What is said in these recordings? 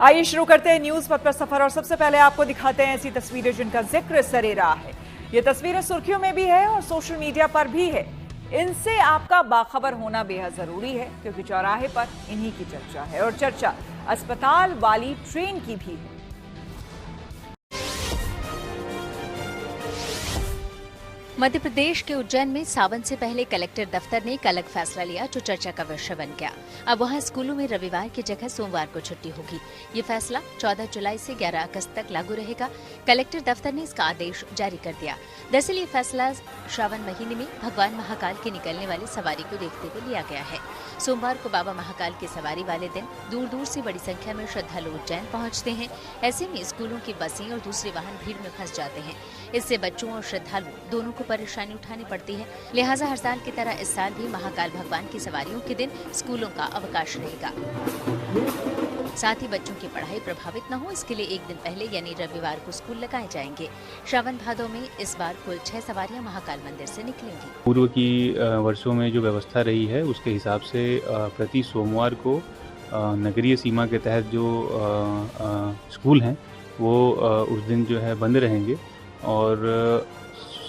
आइए शुरू करते हैं न्यूज पथ पर सफर और सबसे पहले आपको दिखाते हैं ऐसी तस्वीरें जिनका जिक्र सरे रहा है। ये तस्वीरें सुर्खियों में भी है और सोशल मीडिया पर भी है। इनसे आपका बाखबर होना बेहद जरूरी है क्योंकि चौराहे पर इन्हीं की चर्चा है और चर्चा अस्पताल वाली ट्रेन की भी है। मध्य प्रदेश के उज्जैन में सावन से पहले कलेक्टर दफ्तर ने एक अलग फैसला लिया जो चर्चा का विषय बन गया। अब वहां स्कूलों में रविवार की जगह सोमवार को छुट्टी होगी। ये फैसला 14 जुलाई से 11 अगस्त तक लागू रहेगा। कलेक्टर दफ्तर ने इसका आदेश जारी कर दिया। दरअसल ये फैसला श्रावण महीने में भगवान महाकाल की निकलने वाली सवारी को देखते हुए लिया गया है। सोमवार को बाबा महाकाल की सवारी वाले दिन दूर दूर से बड़ी संख्या में श्रद्धालु उज्जैन पहुंचते हैं। ऐसे में स्कूलों की बसें और दूसरे वाहन भीड़ में फंस जाते हैं। इससे बच्चों और श्रद्धालु दोनों को परेशानी उठानी पड़ती है। लिहाजा हर साल की तरह इस साल भी महाकाल भगवान की सवारियों के दिन स्कूलों का अवकाश रहेगा। साथ ही बच्चों की पढ़ाई प्रभावित न हो इसके लिए एक दिन पहले यानी रविवार को स्कूल लगाए जाएंगे। श्रावण भादौ में इस बार कुल 6 सवारियां महाकाल मंदिर से निकलेंगी। पूर्व की वर्षों में जो व्यवस्था रही है उसके हिसाब से प्रति सोमवार को नगरीय सीमा के तहत जो स्कूल हैं वो उस दिन जो है बंद रहेंगे और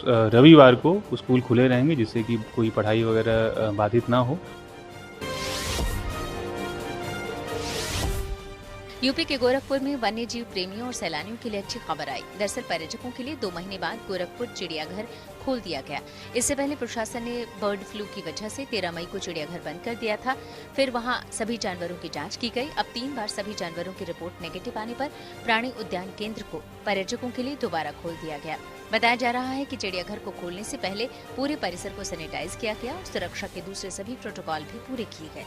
रविवार को स्कूल खुले रहेंगे जिससे कि कोई पढ़ाई वगैरह बाधित ना हो। यूपी के गोरखपुर में वन्य जीव प्रेमियों और सैलानियों के लिए अच्छी खबर आई। दरअसल पर्यटकों के लिए 2 महीने बाद गोरखपुर चिड़ियाघर खोल दिया गया। इससे पहले प्रशासन ने बर्ड फ्लू की वजह से 13 मई को चिड़ियाघर बंद कर दिया था। फिर वहां सभी जानवरों की जांच की गई। अब 3 बार सभी जानवरों की रिपोर्ट नेगेटिव आने पर प्राणी उद्यान केंद्र को पर्यटकों के लिए दोबारा खोल दिया गया। बताया जा रहा है कि चिड़ियाघर को खोलने से पहले पूरे परिसर को सैनिटाइज किया गया और सुरक्षा के दूसरे सभी प्रोटोकॉल भी पूरे किए गए।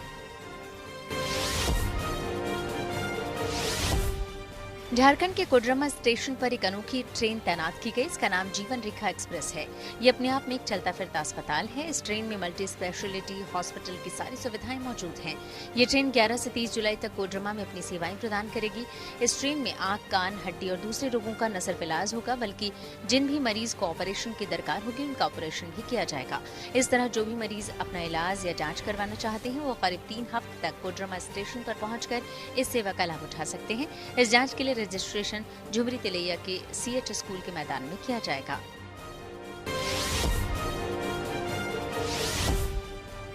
झारखंड के कोडरमा स्टेशन पर एक अनोखी ट्रेन तैनात की गई। इसका नाम जीवन रेखा एक्सप्रेस है। ये अपने आप में एक चलता फिरता अस्पताल है। इस ट्रेन में मल्टी स्पेशलिटी हॉस्पिटल की सारी सुविधाएं मौजूद हैं। ये ट्रेन 11 से 30 जुलाई तक कोडरमा में अपनी सेवाएं प्रदान करेगी। इस ट्रेन में आंख, कान, हड्डी और दूसरे रोगों का न सिर्फ इलाज होगा बल्कि जिन भी मरीज को ऑपरेशन की दरकार होगी उनका ऑपरेशन भी किया जाएगा। इस तरह जो भी मरीज अपना इलाज या जाँच करवाना चाहते हैं वो करीब 3 हफ्ते तक कोडरमा स्टेशन पर पहुंचकर इस सेवा का लाभ उठा सकते हैं। इस जाँच के लिए रजिस्ट्रेशन झुमरी तिलैया के CH स्कूल के मैदान में किया जाएगा।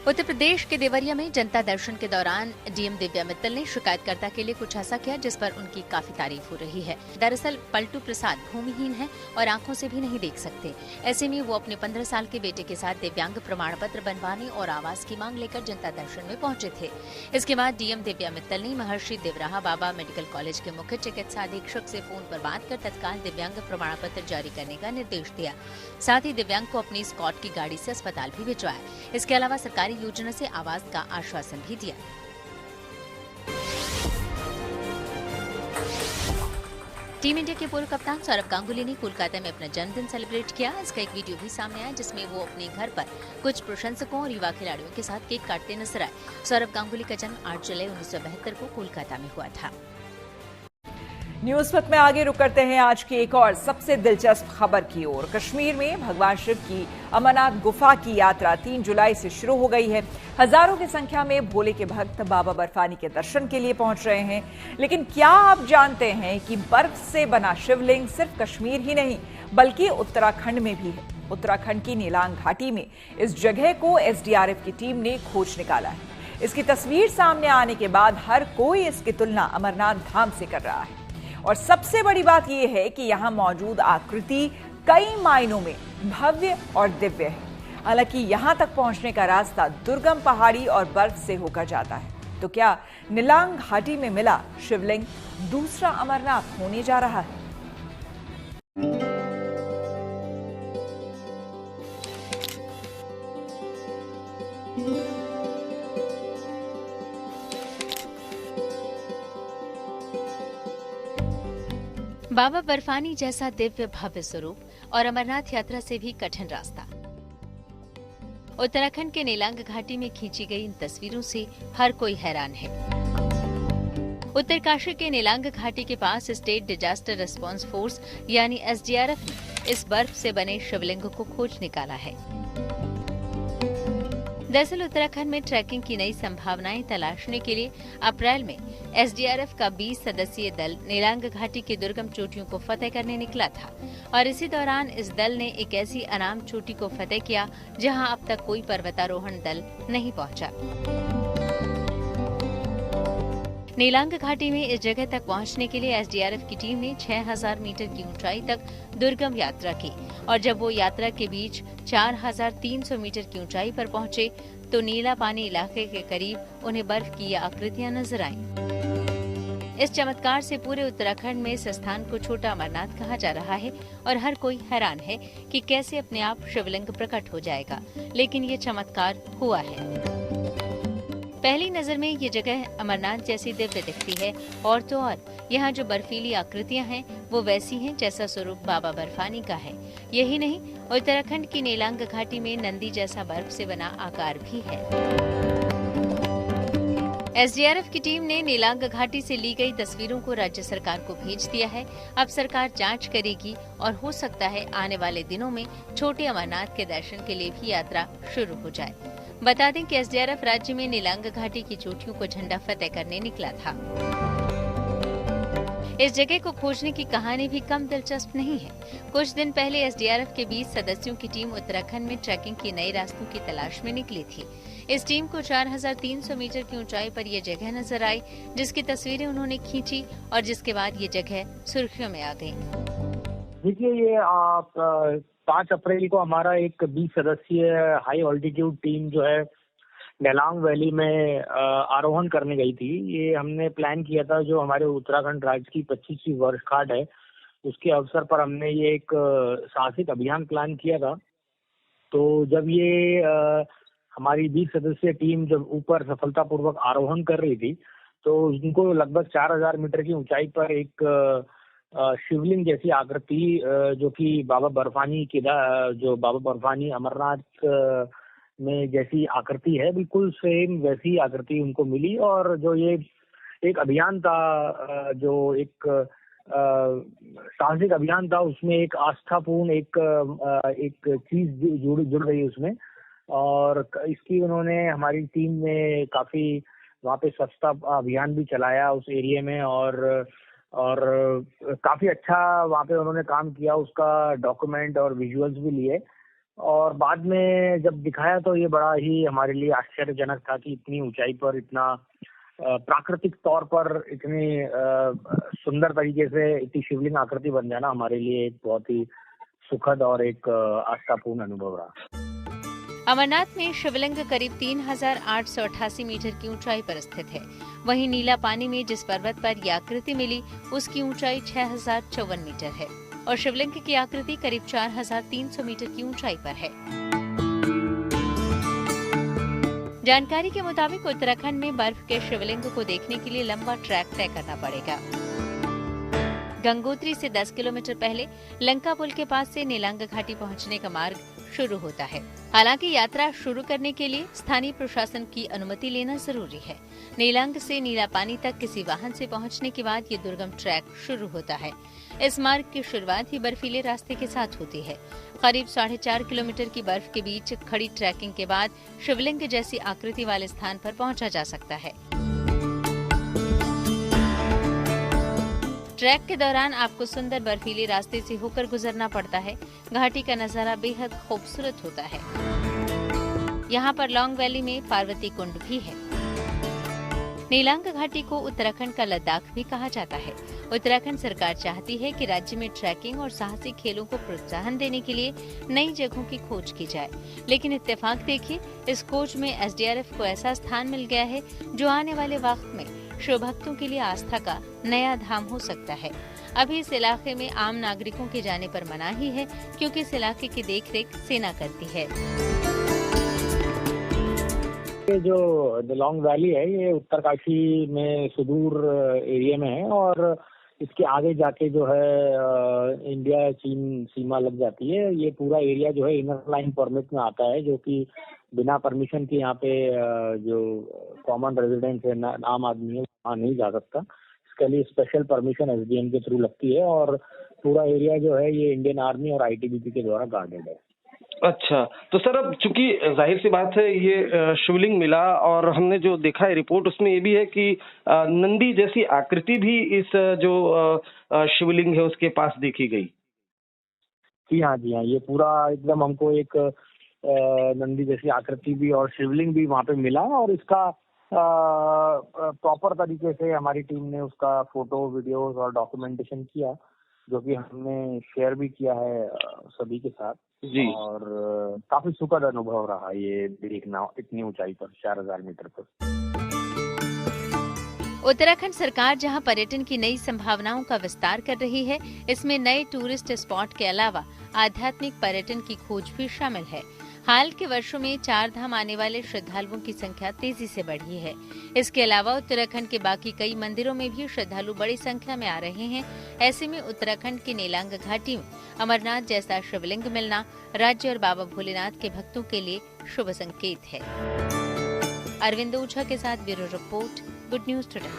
उत्तर प्रदेश के देवरिया में जनता दर्शन के दौरान डीएम दिव्या मित्तल ने शिकायतकर्ता के लिए कुछ ऐसा किया जिस पर उनकी काफी तारीफ हो रही है। दरअसल पलटू प्रसाद भूमिहीन है और आंखों से भी नहीं देख सकते। ऐसे में वो अपने 15 साल के बेटे के साथ दिव्यांग प्रमाण पत्र बनवाने और आवास की मांग लेकर जनता दर्शन में पहुंचे थे। इसके बाद डीएम दिव्या मित्तल ने महर्षि देवराहा बाबा मेडिकल कॉलेज के मुख्य चिकित्सा अधीक्षक से फोन पर बात कर तत्काल दिव्यांग प्रमाण पत्र जारी करने का निर्देश दिया। साथ ही दिव्यांग को अपनी स्कॉट की गाड़ी से अस्पताल भी भिजवाया। इसके अलावा सरकारी योजना से आवास का आश्वासन भी दिया। टीम इंडिया के पूर्व कप्तान सौरव गांगुली ने कोलकाता में अपना जन्मदिन सेलिब्रेट किया। इसका एक वीडियो भी सामने आया जिसमें वो अपने घर पर कुछ प्रशंसकों और युवा खिलाड़ियों के साथ केक काटते नजर आए। सौरव गांगुली का जन्म 8 जुलाई 1972 को कोलकाता में हुआ था। न्यूज पथ में आगे रुक करते हैं आज की एक और सबसे दिलचस्प खबर की ओर। कश्मीर में भगवान शिव की अमरनाथ गुफा की यात्रा 3 जुलाई से शुरू हो गई है। हजारों की संख्या में भोले के भक्त बाबा बर्फानी के दर्शन के लिए पहुंच रहे हैं। लेकिन क्या आप जानते हैं कि बर्फ से बना शिवलिंग सिर्फ कश्मीर ही नहीं बल्कि उत्तराखंड में भी है। उत्तराखंड की नीलांग घाटी में इस जगह को SDRF की टीम ने खोज निकाला है। इसकी तस्वीर सामने आने के बाद हर कोई इसकी तुलना अमरनाथ धाम से कर रहा है। और सबसे बड़ी बात यह है कि यहां मौजूद आकृति कई मायनों में भव्य और दिव्य है। हालांकि यहां तक पहुंचने का रास्ता दुर्गम पहाड़ी और बर्फ से होकर जाता है। तो क्या नीलांग घाटी में मिला शिवलिंग दूसरा अमरनाथ होने जा रहा है? बाबा बर्फानी जैसा दिव्य भव्य स्वरूप और अमरनाथ यात्रा से भी कठिन रास्ता। उत्तराखंड के नीलांग घाटी में खींची गई इन तस्वीरों से हर कोई हैरान है। उत्तरकाशी के नीलांग घाटी के पास स्टेट डिजास्टर रिस्पांस फोर्स यानी SDRF ने इस बर्फ से बने शिवलिंग को खोज निकाला है। दरअसल उत्तराखंड में ट्रैकिंग की नई संभावनाएं तलाशने के लिए अप्रैल में एसडीआरएफ का 20 सदस्यीय दल नीलांग घाटी की दुर्गम चोटियों को फतेह करने निकला था और इसी दौरान इस दल ने एक ऐसी अनाम चोटी को फतेह किया जहां अब तक कोई पर्वतारोहण दल नहीं पहुंचा। नीलांग घाटी में इस जगह तक पहुंचने के लिए एसडीआरएफ की टीम ने 6000 मीटर की ऊंचाई तक दुर्गम यात्रा की और जब वो यात्रा के बीच 4300 मीटर की ऊंचाई पर पहुंचे तो नीला पानी इलाके के करीब उन्हें बर्फ की आकृतियां नजर आईं। इस चमत्कार से पूरे उत्तराखंड में इस स्थान को छोटा अमरनाथ कहा जा रहा है और हर कोई हैरान है कि कैसे अपने आप शिवलिंग प्रकट हो जाएगा, लेकिन ये चमत्कार हुआ है। पहली नजर में ये जगह अमरनाथ जैसी दिव्य दिखती है और तो और यहाँ जो बर्फीली आकृतियाँ हैं वो वैसी हैं जैसा स्वरूप बाबा बर्फानी का है। यही नहीं, उत्तराखंड की नीलांग घाटी में नंदी जैसा बर्फ से बना आकार भी है। एसडीआरएफ की टीम ने नीलांग घाटी से ली गई तस्वीरों को राज्य सरकार को भेज दिया है। अब सरकार जांच करेगी और हो सकता है आने वाले दिनों में छोटे अमरनाथ के दर्शन के लिए भी यात्रा शुरू हो जाए। बता दें कि एसडीआरएफ राज्य में नीलांग घाटी की चोटियों को झंडा फतेह करने निकला था। इस जगह को खोजने की कहानी भी कम दिलचस्प नहीं है। कुछ दिन पहले एसडीआरएफ के 20 सदस्यों की टीम उत्तराखंड में ट्रैकिंग के नए रास्तों की तलाश में निकली थी। इस टीम को 4300 मीटर की ऊंचाई पर यह जगह नजर आई, जिसकी तस्वीरें उन्होंने खींची और जिसके बाद ये जगह सुर्खियों में आ गई। देखिए, ये 5 अप्रैल को हमारा एक 20 सदस्यीय हाई ऑल्टीट्यूड टीम जो है नेलांग वैली में आरोहण करने गई थी। ये हमने प्लान किया था, जो हमारे उत्तराखंड राज्य की 25वीं वर्षगांठ है उसके अवसर पर हमने ये एक साहसिक अभियान प्लान किया था। तो जब ये हमारी 20 सदस्यीय टीम जब ऊपर सफलतापूर्वक आरोहण कर रही थी तो उनको लगभग 4000 मीटर की ऊंचाई पर एक शिवलिंग जैसी आकृति जो कि बाबा बर्फानी अमरनाथ में जैसी आकृति है, बिल्कुल सेम वैसी आकृति उनको मिली। और जो ये एक अभियान था, जो एक साहसिक अभियान था, उसमें एक आस्थापूर्ण एक चीज जुड़ गई उसमें। और इसकी उन्होंने हमारी टीम ने काफी वहाँ पे स्वच्छता अभियान भी चलाया उस एरिया में और काफी अच्छा वहाँ पे उन्होंने काम किया, उसका डॉक्यूमेंट और विजुअल्स भी लिए। और बाद में जब दिखाया तो ये बड़ा ही हमारे लिए आश्चर्यजनक था कि इतनी ऊंचाई पर इतना प्राकृतिक तौर पर इतनी सुंदर तरीके से इतनी शिवलिंग आकृति बन जाना हमारे लिए एक बहुत ही सुखद और एक आस्थापूर्ण अनुभव रहा। अमरनाथ में शिवलिंग करीब 3888 मीटर की ऊंचाई पर स्थित है। वहीं नीला पानी में जिस पर्वत पर यह आकृति मिली उसकी ऊंचाई 6054 मीटर है और शिवलिंग की आकृति करीब 4300 मीटर की ऊंचाई पर है। जानकारी के मुताबिक उत्तराखंड में बर्फ के शिवलिंग को देखने के लिए लंबा ट्रैक तय करना पड़ेगा। गंगोत्री से 10 किलोमीटर पहले लंका पुल के पास से नीलांग घाटी पहुंचने का मार्ग शुरू होता है। हालांकि यात्रा शुरू करने के लिए स्थानीय प्रशासन की अनुमति लेना जरूरी है। नीलांग से नीला पानी तक किसी वाहन से पहुंचने के बाद ये दुर्गम ट्रैक शुरू होता है। इस मार्ग की शुरुआत ही बर्फीले रास्ते के साथ होती है। करीब 4.5 किलोमीटर की बर्फ के बीच खड़ी ट्रैकिंग के बाद शिवलिंग जैसी आकृति वाले स्थान पर पहुंचा जा सकता है। ट्रैक के दौरान आपको सुंदर बर्फीले रास्ते से होकर गुजरना पड़ता है। घाटी का नजारा बेहद खूबसूरत होता है। यहाँ पर लॉन्ग वैली में पार्वती कुंड भी है। नीलांग घाटी को उत्तराखंड का लद्दाख भी कहा जाता है। उत्तराखंड सरकार चाहती है कि राज्य में ट्रैकिंग और साहसिक खेलों को प्रोत्साहन देने के लिए नई जगहों की खोज की जाए। लेकिन इत्तेफाक देखिए, इस खोज में एसडीआरएफ को ऐसा स्थान मिल गया है जो आने वाले वक्त में शिव भक्तों के लिए आस्था का नया धाम हो सकता है। अभी इस इलाके में आम नागरिकों के जाने पर मनाही है, क्योंकि इस इलाके की देखरेख सेना करती है। ये जो लॉन्ग वैली है ये उत्तरकाशी में सुदूर एरिया में है और इसके आगे जाके जो है इंडिया चीन सीमा लग जाती है। ये पूरा एरिया जो है इनर लाइन परमिट में आता है, जो कि बिना परमिशन के यहाँ पे जो कॉमन रेजिडेंट है, आम आदमी है, वहाँ नहीं जा सकता। इसके लिए स्पेशल परमिशन एसडीएम के थ्रू लगती है और पूरा एरिया जो है ये इंडियन आर्मी और आईटीबीपी के द्वारा गार्डेड है। अच्छा, तो सर अब चूंकि जाहिर सी बात है ये शिवलिंग मिला और हमने जो देखा है रिपोर्ट उसमें ये भी है कि नंदी जैसी आकृति भी इस जो शिवलिंग है उसके पास देखी गई। जी हाँ, ये पूरा एकदम हमको एक नंदी जैसी आकृति भी और शिवलिंग भी वहाँ पे मिला और इसका प्रॉपर तरीके से हमारी टीम ने उसका फोटो, वीडियोस और डॉक्यूमेंटेशन किया, जो कि हमने शेयर भी किया है सभी के साथ जी। और काफी सुखद अनुभव रहा ये देखना इतनी ऊंचाई पर 4000 मीटर पर। उत्तराखंड सरकार जहां पर्यटन की नई संभावनाओं का विस्तार कर रही है, इसमें नए टूरिस्ट स्पॉट के अलावा आध्यात्मिक पर्यटन की खोज भी शामिल है। हाल के वर्षों में 4 धाम आने वाले श्रद्धालुओं की संख्या तेजी से बढ़ी है। इसके अलावा उत्तराखंड के बाकी कई मंदिरों में भी श्रद्धालु बड़ी संख्या में आ रहे हैं। ऐसे में उत्तराखंड के नीलांग घाटी में अमरनाथ जैसा शिवलिंग मिलना राज्य और बाबा भोलेनाथ के भक्तों के लिए शुभ संकेत है। अरविंद ओझा के साथ bureau report, good news today.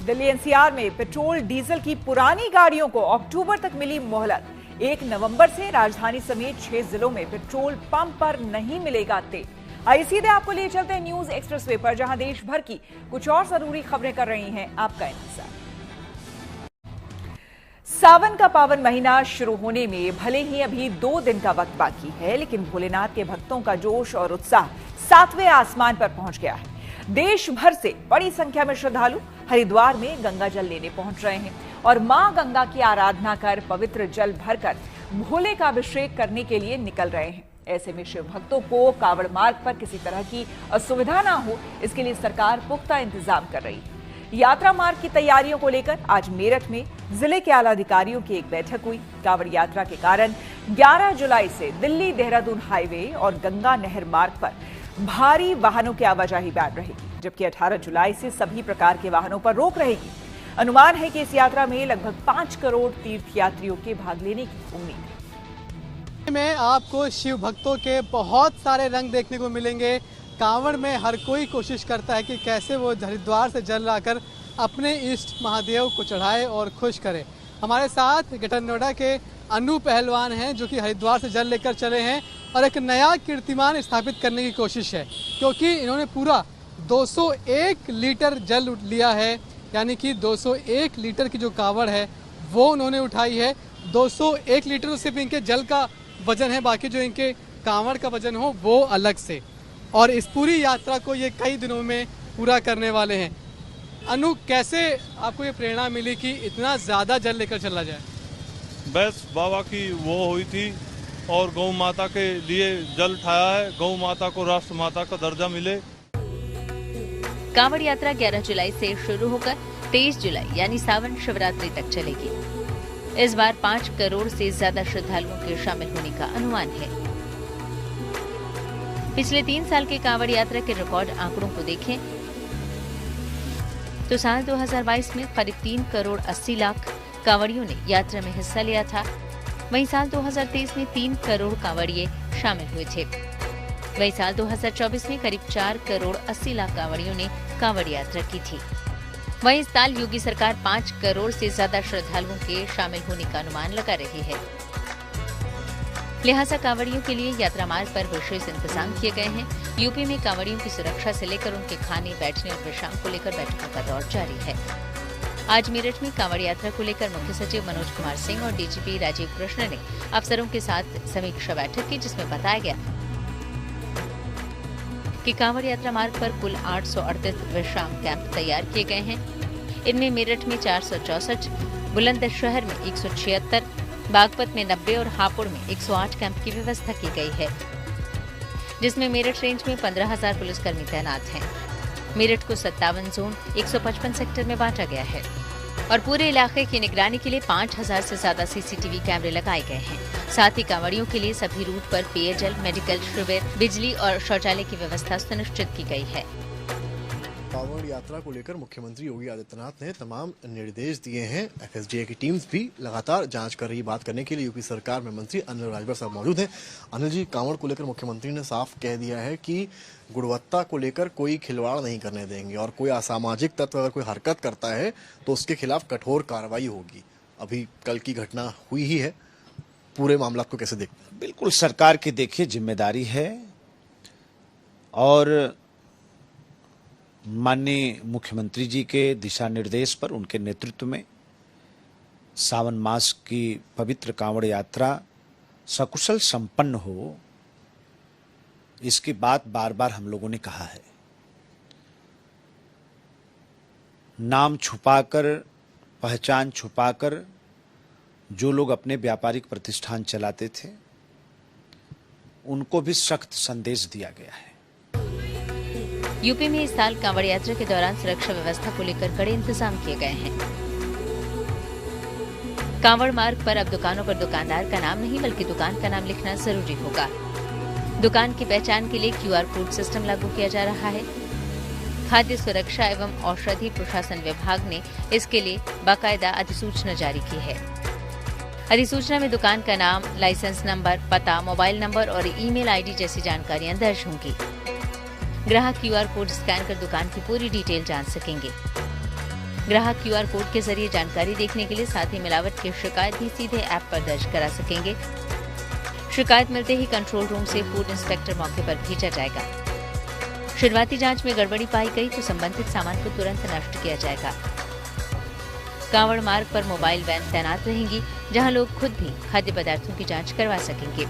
Delhi NCR में पेट्रोल डीजल की पुरानी गाड़ियों को अक्टूबर तक मिली मोहलत। 1 नवंबर से राजधानी समेत 6 जिलों में पेट्रोल पंप पर नहीं मिलेगा तेल। आइए सीधे आपको ले चलते हैं न्यूज एक्सप्रेसवे पर, जहां देश भर की कुछ और जरूरी खबरें कर रही हैं आपका इंतजार। सावन का पावन महीना शुरू होने में भले ही अभी 2 दिन का वक्त बाकी है, लेकिन भोलेनाथ के भक्तों का जोश और उत्साह 7वें आसमान पर पहुंच गया है। देश भर से बड़ी संख्या में श्रद्धालु हरिद्वार में गंगा जल लेने पहुंच रहे हैं और मां गंगा की आराधना कर पवित्र जल भरकर भोले का अभिषेक करने के लिए निकल रहे हैं। ऐसे में शिव भक्तों को कावड़ मार्ग पर किसी तरह की असुविधा ना हो, इसके लिए सरकार पुख्ता इंतजाम कर रही है। यात्रा मार्ग की तैयारियों को लेकर आज मेरठ में जिले के आला अधिकारियों की एक बैठक हुई। कावड़ यात्रा के कारण 11 जुलाई से दिल्ली देहरादून हाईवे और गंगा नहर मार्ग पर भारी वाहनों की आवाजाही बैन रहेगी, जबकि 18 जुलाई से सभी प्रकार के वाहनों पर रोक रहेगी। अनुमान है कि इस यात्रा में लगभग 5 करोड़ तीर्थयात्रियों के भाग लेने की उम्मीद है। में आपको शिव भक्तों के बहुत सारे रंग देखने को मिलेंगे। कांवड़ में हर कोई कोशिश करता है कि कैसे वो हरिद्वार से जल लाकर अपने इष्ट महादेव को चढ़ाए और खुश करे। हमारे साथ गठन नोएडा के अनु पहलवान हैं, जो कि हरिद्वार से जल लेकर चले हैं और एक नया कीर्तिमान स्थापित करने की कोशिश है, क्योंकि इन्होंने पूरा 201 लीटर जल लिया है। यानी कि 201 लीटर की जो कावड़ है वो उन्होंने उठाई है। 201 लीटर सिर्फ इनके जल का वजन है, बाकी जो इनके कावड़ का वजन हो वो अलग से। और इस पूरी यात्रा को ये कई दिनों में पूरा करने वाले हैं। अनु, कैसे आपको ये प्रेरणा मिली कि इतना ज़्यादा जल लेकर चला जाए? बस बाबा की वो हुई थी और गौ माता के लिए जल उठाया है। गौ माता को राष्ट्र माता का दर्जा मिले। कांवड़ यात्रा 11 जुलाई से शुरू होकर 23 जुलाई यानी सावन शिवरात्रि तक चलेगी। इस बार 5 करोड़ से ज्यादा श्रद्धालुओं के शामिल होने का अनुमान है। पिछले 3 साल के कांवड़ यात्रा के रिकॉर्ड आंकड़ों को देखें तो साल 2022 में करीब 3 करोड़ 80 लाख कांवड़ियों ने यात्रा में हिस्सा लिया था। वहीं साल 2023 में 3 करोड़ कांवड़िए शामिल हुए थे। वहीं साल 2024 में करीब 4 करोड़ 80 लाख कांवड़ियों ने कांवड़ यात्रा की थी। वहीं इस साल योगी सरकार 5 करोड़ से ज्यादा श्रद्धालुओं के शामिल होने का अनुमान लगा रही है। लिहाजा कांवड़ियों के लिए यात्रा मार्ग पर विशेष इंतजाम किए गए हैं। यूपी में कांवड़ियों की सुरक्षा से लेकर उनके खाने, बैठने और विश्राम को लेकर बैठकों का दौर जारी है। आज मेरठ में कांवड़ यात्रा को लेकर मुख्य सचिव मनोज कुमार सिंह और डीजीपी राजीव कृष्ण ने अफसरों के साथ समीक्षा बैठक की, जिसमें बताया गया कि कांवड़ यात्रा मार्ग पर कुल 838 विश्राम कैंप तैयार किए गए हैं। इनमें मेरठ में 464, बुलंदशहर में 176, बागपत में 90 और हापुड़ में 108 कैंप की व्यवस्था की गई है, जिसमें मेरठ रेंज में 15,000 पुलिसकर्मी तैनात हैं। मेरठ को 57 जोन 155 सेक्टर में बांटा गया है और पूरे इलाके की निगरानी के लिए 5,000 से ज्यादा सीसीटीवी कैमरे लगाए गए हैं। साथ ही कांवड़ियों के लिए सभी रूट पर पेयजल, मेडिकल शिविर, बिजली और शौचालय की व्यवस्था सुनिश्चित की गई है। कांवड़ यात्रा को लेकर मुख्यमंत्री योगी आदित्यनाथ ने तमाम निर्देश दिए हैं। एफएसडीए की टीम्स भी लगातार जांच कर रही। बात करने के लिए यूपी सरकार में मंत्री अनिल राजभर साहब मौजूद हैं। अनिल जी, कांवड़ को लेकर मुख्यमंत्री ने साफ कह दिया है कि गुणवत्ता को लेकर कोई खिलवाड़ नहीं करने देंगे और कोई असामाजिक तत्व अगर कोई हरकत करता है तो उसके खिलाफ कठोर कार्रवाई होगी। अभी कल की घटना हुई ही है, पूरे मामला को कैसे देखते हैं? बिल्कुल सरकार की देखिए जिम्मेदारी है और माननीय मुख्यमंत्री जी के दिशा निर्देश पर उनके नेतृत्व में सावन मास की पवित्र कांवड़ यात्रा सकुशल संपन्न हो, इसकी बात बार बार हम लोगों ने कहा है। नाम छुपाकर, पहचान छुपाकर जो लोग अपने व्यापारिक प्रतिष्ठान चलाते थे, उनको भी सख्त संदेश दिया गया है। यूपी में इस साल कांवड़ यात्रा के दौरान सुरक्षा व्यवस्था को लेकर कड़े इंतजाम किए गए हैं। कांवड़ मार्ग पर अब दुकानों पर दुकानदार का नाम नहीं बल्कि दुकान का नाम लिखना जरूरी होगा। दुकान की पहचान के लिए QR कोड सिस्टम लागू किया जा रहा है। खाद्य सुरक्षा एवं औषधि प्रशासन विभाग ने इसके लिए बाकायदा अधिसूचना जारी की है। अधिसूचना में दुकान का नाम, लाइसेंस नंबर, पता, मोबाइल नंबर और ईमेल आईडी जैसी जानकारियां दर्ज होंगी। ग्राहक QR कोड स्कैन कर दुकान की पूरी डिटेल जान सकेंगे। ग्राहक QR कोड के जरिए जानकारी देखने के लिए साथ ही मिलावट की शिकायत भी सीधे ऐप पर दर्ज करा सकेंगे। शिकायत मिलते ही कंट्रोल रूम से फूड इंस्पेक्टर मौके पर भेजा जाएगा। शुरुआती जांच में गड़बड़ी पाई गई तो संबंधित सामान को तुरंत नष्ट किया जाएगा। कांवड़ मार्ग पर मोबाइल वैन तैनात रहेंगी, जहां लोग खुद भी खाद्य पदार्थों की जांच करवा सकेंगे।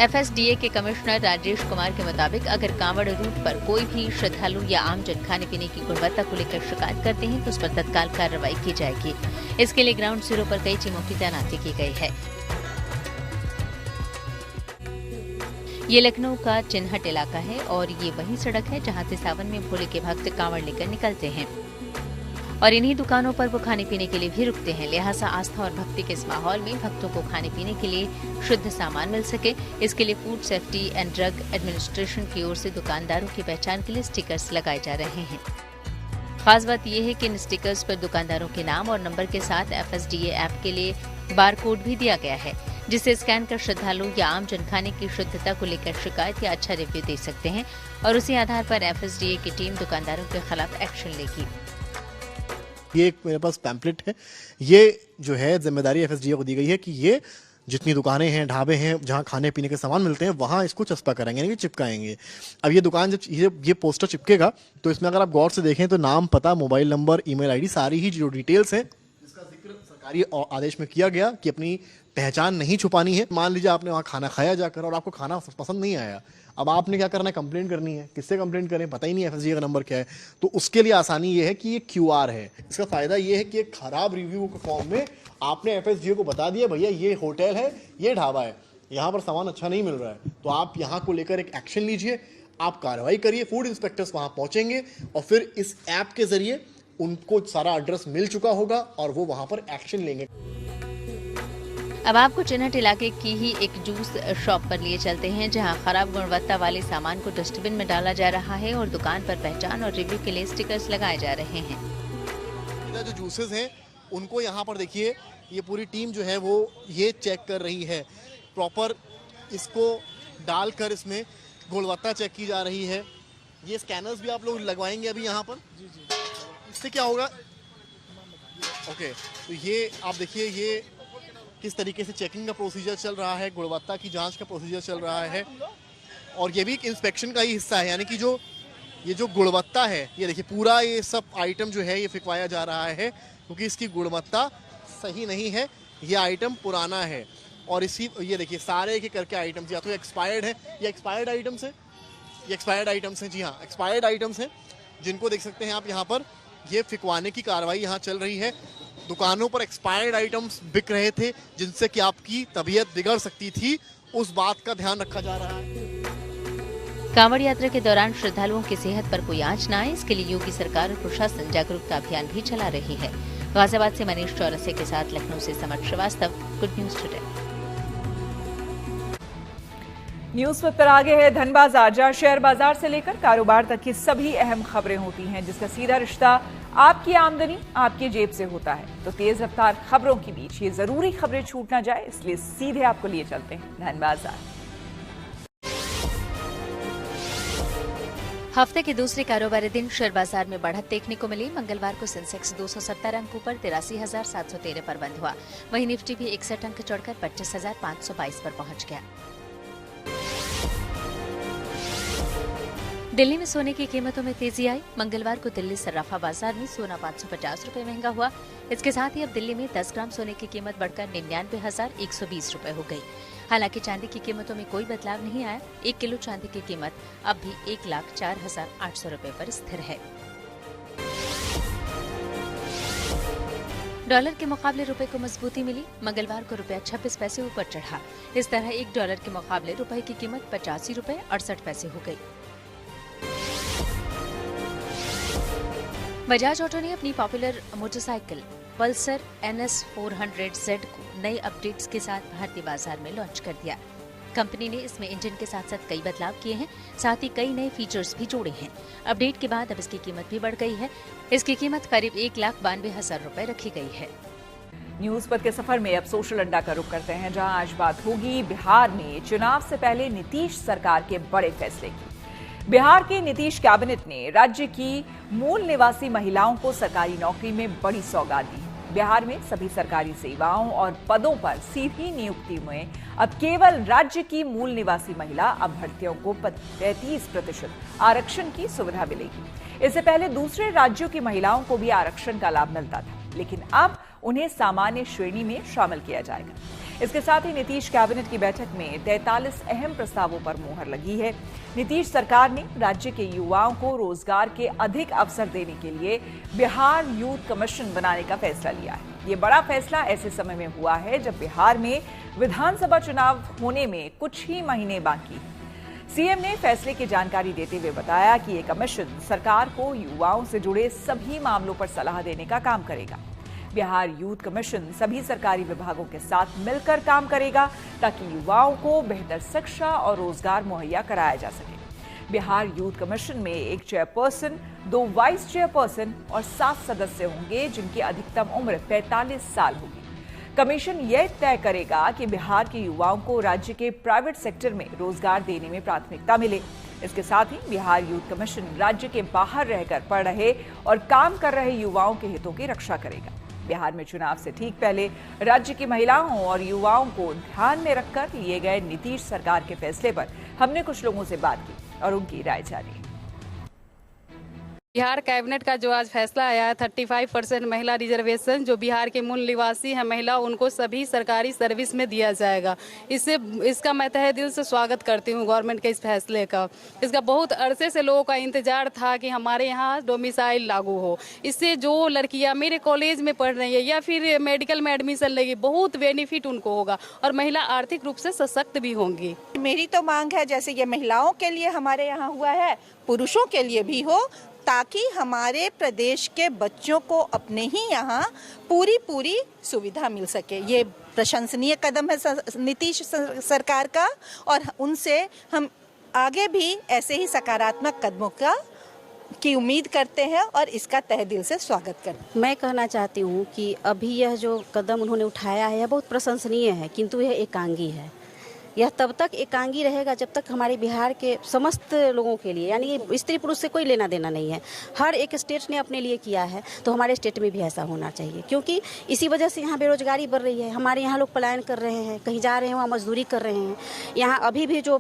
FSDA के कमिश्नर राजेश कुमार के मुताबिक अगर कांवड़ रूट पर कोई भी श्रद्धालु या आमजन खाने पीने की गुणवत्ता को लेकर शिकायत करते हैं तो उस पर तत्काल कार्रवाई की जाएगी। इसके लिए ग्राउंड जीरो पर कई टीमों की तैनाती की गई है। ये लखनऊ का चिन्हट इलाका है और ये वही सड़क है जहां से सावन में भोले के भक्त कांवड़ लेकर निकलते हैं और इन्हीं दुकानों पर वो खाने पीने के लिए भी रुकते हैं। लिहाजा आस्था और भक्ति के इस माहौल में भक्तों को खाने पीने के लिए शुद्ध सामान मिल सके, इसके लिए food safety and drug administration की ओर से दुकानदारों की पहचान के लिए स्टिकर्स लगाए जा रहे हैं। खास बात यह है कि इन स्टिकर्स पर दुकानदारों के नाम और नंबर के साथ FSDA ऐप के लिए बारकोड भी दिया गया है, जिसे स्कैन कर श्रद्धालु या आम जन खाने की शुद्धता को लेकर शिकायत या अच्छा रिव्यू दे सकते हैं और उसी आधार पर FSDA की टीम दुकानदारों के खिलाफ एक्शन लेगी। ये एक मेरे पास पैम्पलेट है, ये जो है जिम्मेदारी FSDA को दी गई है कि ये जितनी दुकानें हैं, ढाबे हैं, जहां खाने पीने के सामान मिलते हैं, वहां इसको चस्पा कराएंगे, यानी कि चिपकाएंगे। अब ये दुकान जब ये पोस्टर चिपकेगा तो इसमें अगर आप गौर से देखें तो नाम, पता, मोबाइल नंबर, ईमेल आईडी, सारी ही जो डिटेल्स हैं जिसका जिक्र सरकारी आदेश में किया गया कि अपनी पहचान नहीं छुपानी है। मान लीजिए आपने वहाँ खाना खाया जाकर और आपको खाना पसंद नहीं आया, अब आपने क्या करना है, कंप्लेंट करनी है। किससे कंप्लेंट करें, पता ही नहीं FSDA का नंबर क्या है। तो उसके लिए आसानी ये है कि ये QR है। इसका फायदा ये है कि एक खराब रिव्यू के फॉर्म में आपने FSDA को बता दिया, भैया ये होटल है, ये ढाबा है, यहाँ पर सामान अच्छा नहीं मिल रहा है, तो आप यहाँ को लेकर एक एक्शन लीजिए, आप कार्रवाई करिए। फूड इंस्पेक्टर्स वहाँ पहुँचेंगे और फिर इस ऐप के जरिए उनको सारा एड्रेस मिल चुका होगा और वो वहाँ पर एक्शन लेंगे। अब आपको चिन्हट इलाके की ही एक जूस शॉप पर लिए चलते हैं, जहां खराब गुणवत्ता वाले सामान को डस्टबिन में डाला जा रहा है और दुकान पर पहचान और रिव्यू के लिए स्टिकर्स लगाए जा रहे हैं। जो जूसेस हैं उनको यहाँ पर देखिए, ये पूरी टीम जो है वो ये चेक कर रही है, प्रॉपर इसको डालकर इसमें गुणवत्ता चेक की जा रही है। ये स्कैनर्स भी आप लोग लगवाएंगे अभी यहाँ पर। जी। इससे क्या होगा, ओके, तो ये आप देखिए ये किस तरीके से चेकिंग का प्रोसीजर चल रहा है, गुणवत्ता की जांच का प्रोसीजर चल रहा है और ये भी एक इंस्पेक्शन का ही हिस्सा है। यानी कि ये जो गुणवत्ता है, ये देखिए पूरा ये सब आइटम जो है ये फिकवाया जा रहा है क्योंकि इसकी गुणवत्ता सही नहीं है, ये आइटम पुराना है। और ये देखिए सारे एक करके आइटम्स या तो एक्सपायर्ड है, ये एक्सपायर्ड आइटम्स है, ये एक्सपायर्ड आइटम्स हैं। जी हाँ, एक्सपायर्ड आइटम्स हैं जिनको देख सकते हैं आप यहाँ पर। ये फिकवाने की कार्रवाई यहाँ चल रही है। दुकानों पर एक्सपायर्ड आइटम्स बिक रहे थे जिनसे कि आपकी तबीयत बिगड़ सकती थी, उस बात का ध्यान रखा जा रहा है। कांवड़ यात्रा के दौरान श्रद्धालुओं की सेहत पर कोई आंच न आए, इसके लिए योगी सरकार और प्रशासन जागरूकता अभियान भी चला रही है। गाजियाबाद से मनीष चौरसिया के साथ लखनऊ से Samar Srivastava, good news today. News पर आगे है धन बाजार, जहां शेयर बाजार से लेकर कारोबार तक की सभी अहम खबरें होती हैं, जिसका सीधा रिश्ता आपकी आमदनी आपकी जेब से होता है। तो तेज रफ्तार खबरों के बीच ये जरूरी खबरें छूट ना जाए, इसलिए सीधे आपको लिए चलते हैं धन बाजार। हफ्ते के दूसरे कारोबारी दिन शेयर बाजार में बढ़त देखने को मिली। मंगलवार को सेंसेक्स 270 अंक ऊपर 83,713 पर बंद हुआ। वहीं निफ्टी भी 61 अंक चढ़कर 25,522 पर पहुंच गया। दिल्ली में सोने की कीमतों में तेजी आई। मंगलवार को दिल्ली सर्राफा बाजार में सोना 550 रुपए महंगा हुआ। इसके साथ ही अब दिल्ली में 10 ग्राम सोने की कीमत बढ़कर 99,120 रुपए हो गई। हालांकि चांदी की कीमतों में कोई बदलाव नहीं आया। 1 किलो चांदी की कीमत अब भी 1,04,800 रुपए पर स्थिर है। डॉलर के मुकाबले रुपए को मजबूती मिली। मंगलवार को रुपया 26 पैसे ऊपर चढ़ा। इस तरह 1 डॉलर के मुकाबले रुपए की कीमत 85 रुपए 68 पैसे हो गई। बजाज ऑटो ने अपनी popular motorcycle Pulsar NS 400Z को नए अपडेट्स के साथ भारतीय बाजार में लॉन्च कर दिया। कंपनी ने इसमें इंजन के साथ साथ कई बदलाव किए हैं, साथ ही कई नए फीचर्स भी जोड़े हैं। अपडेट के बाद अब इसकी कीमत भी बढ़ गई है। इसकी कीमत करीब 1,92,000 रुपए रखी गई है। न्यूज पर के सफर में अब सोशल अड्डा का रुख करते हैं, जहां आज बात होगी बिहार में चुनाव से पहले नीतीश सरकार के बड़े फैसले की। बिहार की नीतीश कैबिनेट ने राज्य की मूल निवासी महिलाओं को सरकारी नौकरी में बड़ी सौगात दी। बिहार में सभी सरकारी सेवाओं और पदों पर सीधी नियुक्ति में अब केवल राज्य की मूल निवासी महिला अभ्यर्थियों को 35% आरक्षण की सुविधा मिलेगी। इससे पहले दूसरे राज्यों की महिलाओं को भी आरक्षण का लाभ मिलता था, लेकिन अब उन्हें सामान्य श्रेणी में शामिल किया जाएगा। इसके साथ ही नीतीश कैबिनेट की बैठक में 43 अहम प्रस्तावों पर मुहर लगी है। नीतीश सरकार ने राज्य के युवाओं को रोजगार के अधिक अवसर देने के लिए बिहार यूथ कमीशन बनाने का फैसला लिया है। ये बड़ा फैसला ऐसे समय में हुआ है जब बिहार में विधानसभा चुनाव होने में कुछ ही महीने बाकी। सीएम ने फैसले की जानकारी देते हुए बताया कि ये कमीशन सरकार को युवाओं से जुड़े सभी मामलों पर सलाह देने का काम करेगा। बिहार यूथ कमीशन सभी सरकारी विभागों के साथ मिलकर काम करेगा ताकि युवाओं को बेहतर शिक्षा और रोजगार मुहैया कराया जा सके। बिहार यूथ कमीशन में एक चेयरपर्सन, 2 वाइस चेयरपर्सन और 7 सदस्य होंगे, जिनकी अधिकतम उम्र 45 साल होगी। कमीशन यह तय करेगा कि बिहार के युवाओं को राज्य के प्राइवेट सेक्टर में रोजगार देने में प्राथमिकता मिले। इसके साथ ही बिहार यूथ कमीशन राज्य के बाहर रहकर पढ़ रहे और काम कर रहे युवाओं के हितों की रक्षा करेगा। बिहार में चुनाव से ठीक पहले राज्य की महिलाओं और युवाओं को ध्यान में रखकर लिए गए नीतीश सरकार के फैसले पर हमने कुछ लोगों से बात की और उनकी राय जानी। बिहार कैबिनेट का जो आज फैसला आया है 35% महिला रिजर्वेशन, जो बिहार के मूल निवासी हैं महिला, उनको सभी सरकारी सर्विस में दिया जाएगा। इसका मैं तहे दिल से स्वागत करती हूँ गवर्नमेंट के इस फैसले का। इसका बहुत अरसे से लोगों का इंतजार था कि हमारे यहाँ डोमिसाइल लागू हो। इससे जो लड़कियाँ मेरे कॉलेज में पढ़ रही है या फिर मेडिकल में एडमिशन लेगी, बहुत बेनिफिट उनको होगा और महिला आर्थिक रूप से सशक्त भी होंगी। मेरी तो मांग है, जैसे ये महिलाओं के लिए हमारे यहाँ हुआ है, पुरुषों के लिए भी हो, ताकि हमारे प्रदेश के बच्चों को अपने ही यहाँ पूरी सुविधा मिल सके। ये प्रशंसनीय कदम है नीतीश सरकार का और उनसे हम आगे भी ऐसे ही सकारात्मक कदमों की उम्मीद करते हैं और इसका तहे दिल से स्वागत करते हैं। मैं कहना चाहती हूँ कि अभी यह जो कदम उन्होंने उठाया है यह बहुत प्रशंसनीय है, किंतु यह एकांगी है। यह तब तक एकांगी रहेगा जब तक हमारे बिहार के समस्त लोगों के लिए, यानी स्त्री पुरुष से कोई लेना देना नहीं है, हर एक स्टेट ने अपने लिए किया है, तो हमारे स्टेट में भी ऐसा होना चाहिए। क्योंकि इसी वजह से यहाँ बेरोजगारी बढ़ रही है। हमारे यहाँ लोग पलायन कर रहे हैं, कहीं जा रहे हैं वहाँ मजदूरी कर रहे हैं। यहाँ अभी भी जो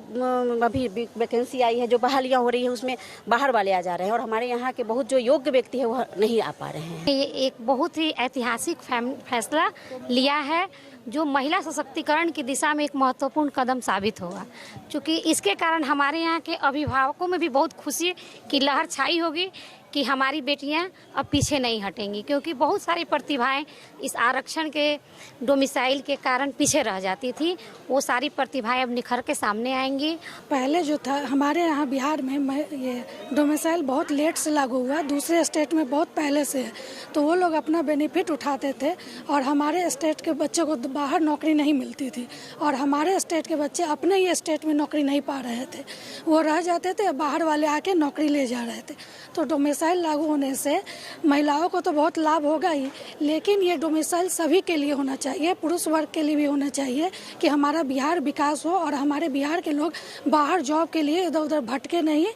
अभी वैकेंसी आई है, जो बहालियाँ हो रही है, उसमें बाहर वाले आ जा रहे हैं और हमारे यहाँ के बहुत जो योग्य व्यक्ति है वह नहीं आ पा रहे हैं। ये एक बहुत ही ऐतिहासिक फैसला लिया है जो महिला सशक्तिकरण की दिशा में एक महत्वपूर्ण कदम साबित होगा, क्योंकि इसके कारण हमारे यहाँ के अभिभावकों में भी बहुत खुशी की लहर छाई होगी कि हमारी बेटियां अब पीछे नहीं हटेंगी, क्योंकि बहुत सारी प्रतिभाएं इस आरक्षण के डोमिसाइल के कारण पीछे रह जाती थी। वो सारी प्रतिभाएं अब निखर के सामने आएंगी। पहले जो था हमारे यहाँ बिहार में ये डोमिसाइल बहुत लेट से लागू हुआ, दूसरे स्टेट में बहुत पहले से है, तो वो लोग अपना बेनिफिट उठाते थे और हमारे स्टेट के बच्चों को बाहर नौकरी नहीं मिलती थी और हमारे स्टेट के बच्चे अपने ही स्टेट में नौकरी नहीं पा रहे थे, वो रह जाते थे, बाहर वाले आके नौकरी ले जा रहे थे। तो डोमिसाइल लागू होने से महिलाओं को तो बहुत लाभ होगा ही, लेकिन ये डोमिसाइल सभी के लिए होना चाहिए, पुरुष वर्ग के लिए भी होना चाहिए कि हमारा बिहार विकास हो और हमारे बिहार के लोग बाहर जॉब के लिए इधर उधर भटके नहीं।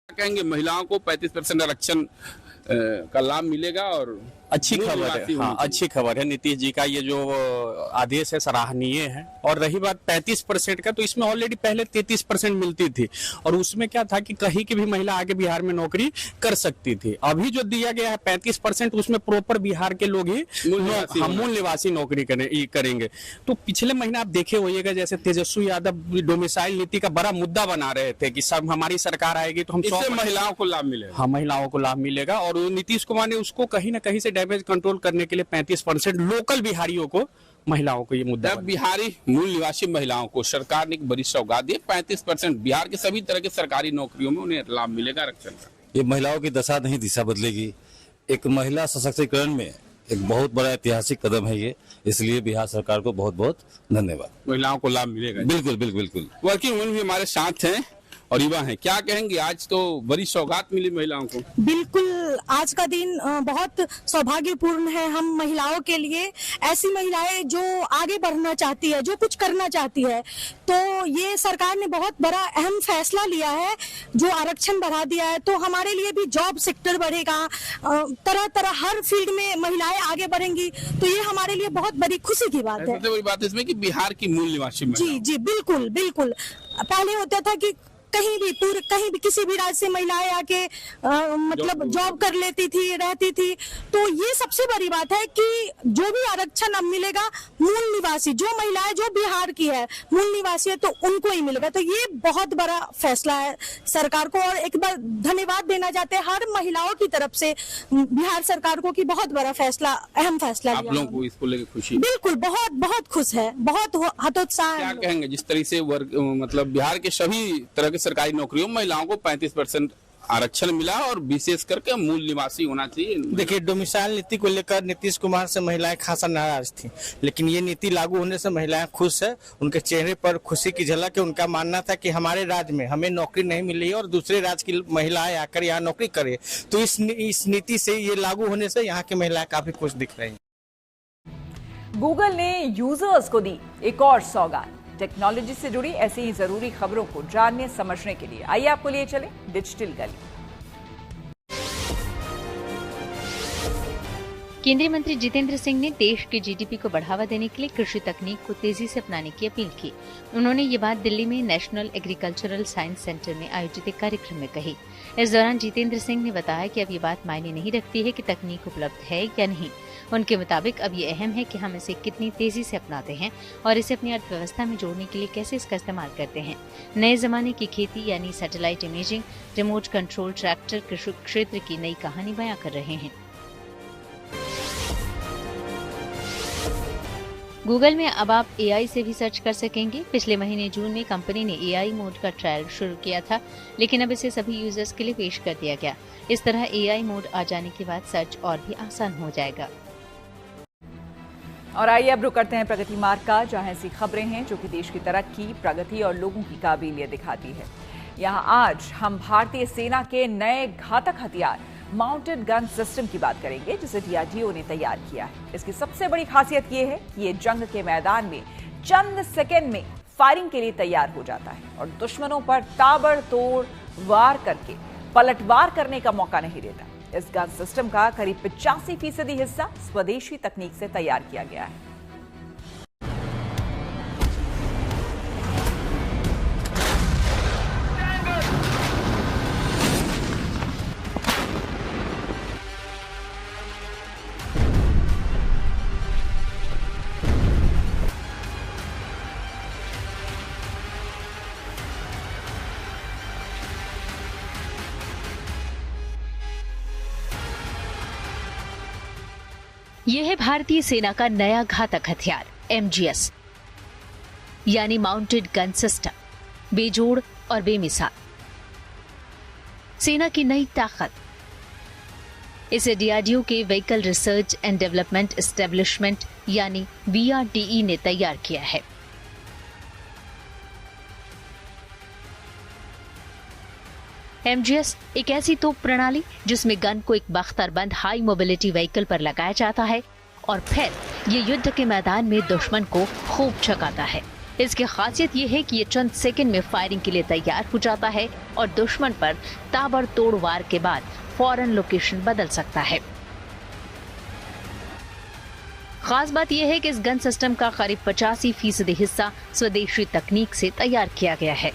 कहेंगे महिलाओं को 35% आरक्षण का लाभ मिलेगा और अच्छी खबर है। हाँ, अच्छी खबर है। नीतीश जी का ये जो आदेश है सराहनीय है। और रही बात 35% का, तो इसमें ऑलरेडी पहले 33% मिलती थी और उसमें क्या था कि कहीं की भी महिला आगे बिहार में नौकरी कर सकती थी। अभी जो दिया गया है 35%, उसमें प्रॉपर बिहार के लोग ही मूल निवासी नौकरी करेंगे। तो पिछले महीने आप देखे होइएगा, जैसे तेजस्वी यादव डोमिसाइल नीति का बड़ा मुद्दा बना रहे थे कि सब हमारी सरकार आएगी तो हम महिलाओं को लाभ मिलेगा। हाँ, महिलाओं को लाभ मिलेगा। और नीतीश कुमार ने उसको कहीं ना कहीं से डैमेज कंट्रोल करने के लिए 35% लोकल बिहारियों को, महिलाओं को ये मुद्दा, बिहारी मूल निवासी महिलाओं को सरकार ने एक बड़ी सौगात दी। 35% बिहार के सभी तरह के सरकारी नौकरियों में उन्हें लाभ मिलेगा आरक्षण का। ये महिलाओं की दशा नहीं दिशा बदलेगी। एक महिला सशक्तिकरण में एक बहुत बड़ा ऐतिहासिक कदम है ये, इसलिए बिहार सरकार को बहुत बहुत धन्यवाद। महिलाओं को लाभ मिलेगा। बिल्कुल बिल्कुल बिल्कुल। वर्किंग वुमेन भी हमारे साथ हैं और युवा हैं, क्या कहेंगे? आज तो बड़ी सौगात मिली महिलाओं को। बिल्कुल, आज का दिन बहुत सौभाग्यपूर्ण है हम महिलाओं के लिए। ऐसी महिलाएं जो आगे बढ़ना चाहती है, जो कुछ करना चाहती है, तो ये सरकार ने बहुत बड़ा अहम फैसला लिया है जो आरक्षण बढ़ा दिया है। तो हमारे लिए भी जॉब सेक्टर बढ़ेगा, तरह तरह हर फील्ड में महिलाएं आगे बढ़ेंगी, तो ये हमारे लिए बहुत बड़ी खुशी की बात है। सबसे बड़ी बात इसमें कि बिहार की मूल निवासी जी जी बिल्कुल बिल्कुल। पहले होता था कि कहीं भी किसी भी राज्य से महिलाएं आके मतलब जॉब कर लेती थी, रहती थी। तो ये सबसे बड़ी बात है कि जो भी आरक्षण अब मिलेगा मूल निवासी, जो महिलाएं जो बिहार की है मूल निवासी है, तो उनको ही मिलेगा। तो ये बहुत बड़ा फैसला है सरकार को, और एक बार धन्यवाद देना चाहते हैं हर महिलाओं की तरफ से बिहार सरकार को कि बहुत बड़ा फैसला, अहम फैसला। आप लोगों को इसको लेकर खुशी? बिल्कुल, बहुत बहुत खुश है, बहुत हतोत्साह। क्या कहेंगे जिस तरह से मतलब बिहार के सभी तरह के सरकारी नौकरियों में महिलाओं को 35% आरक्षण मिला और विशेष करके मूल निवासी होना चाहिए? देखिए, डोमिसाइल नीति को लेकर नीतीश कुमार से महिलाएं खासा नाराज थी, लेकिन ये नीति लागू होने से महिलाएं खुश है। उनके चेहरे पर खुशी की झलक है। उनका मानना था कि हमारे राज्य में हमें नौकरी नहीं मिली है और दूसरे राज्य की महिलाएं आकर यहाँ नौकरी करे। तो इस नीति से, ये लागू होने से यहाँ की महिलाएं काफी खुश दिख रही है। गूगल ने यूजर्स को दी एक और सौगात। टेक्नोलॉजी से जुड़ी ऐसी ही जरूरी खबरों को जानने समझने के लिए आइए आपको लिए चले डिजिटल गली। केंद्रीय मंत्री जितेंद्र सिंह ने देश के जीडीपी को बढ़ावा देने के लिए कृषि तकनीक को तेजी से अपनाने की अपील की। उन्होंने ये बात दिल्ली में नेशनल एग्रीकल्चरल साइंस सेंटर में आयोजित एक कार्यक्रम में कही। इस दौरान जितेंद्र सिंह ने बताया कि अब ये बात मायने नहीं रखती है कि तकनीक उपलब्ध है या नहीं। उनके मुताबिक अब ये अहम है कि हम इसे कितनी तेजी से अपनाते हैं और इसे अपनी अर्थव्यवस्था में जोड़ने के लिए कैसे इसका इस्तेमाल करते हैं। नए जमाने की खेती यानी satellite imaging, remote control tractor कृषि क्षेत्र की नई कहानी बयां कर रहे हैं। गूगल में अब आप एआई से भी सर्च कर सकेंगे। पिछले महीने जून में कंपनी ने एआई मोड का ट्रायल शुरू किया था, लेकिन अब इसे सभी यूजर्स के लिए पेश कर दिया गया। इस तरह एआई मोड आ जाने के बाद सर्च और भी आसान हो जाएगा। और आइए अब रुक करते हैं प्रगति मार्ग का, जहां ऐसी खबरें हैं जो कि देश की तरक्की, प्रगति और लोगों की काबिलियत दिखाती है। यहां आज हम भारतीय सेना के नए घातक हथियार माउंटेड गन सिस्टम की बात करेंगे, जिसे डीआरडीओ ने तैयार किया है। इसकी सबसे बड़ी खासियत ये है कि ये जंग के मैदान में चंद सेकेंड में फायरिंग के लिए तैयार हो जाता है और दुश्मनों पर ताबड़तोड़ वार करके पलटवार करने का मौका नहीं देता। इस गन सिस्टम का करीब 85% हिस्सा स्वदेशी तकनीक से तैयार किया गया है। यह है भारतीय सेना का नया घातक हथियार MGS यानी माउंटेड गन सिस्टम। बेजोड़ और बेमिसाल सेना की नई ताकत। इसे डीआरडीओ के vehicle research and development establishment यानी VRDE ने तैयार किया है। MGS एक ऐसी तोप प्रणाली जिसमें गन को एक बख्तरबंद हाई मोबिलिटी व्हीकल पर लगाया जाता है और फिर ये युद्ध के मैदान में दुश्मन को खूब छकाता है। इसकी खासियत ये है कि ये चंद सेकंड में फायरिंग के लिए तैयार हो जाता है और दुश्मन पर ताबड़तोड़ वार के बाद फौरन लोकेशन बदल सकता है। खास बात यह है कि इस गन सिस्टम का करीब 85% हिस्सा स्वदेशी तकनीक से तैयार किया गया है।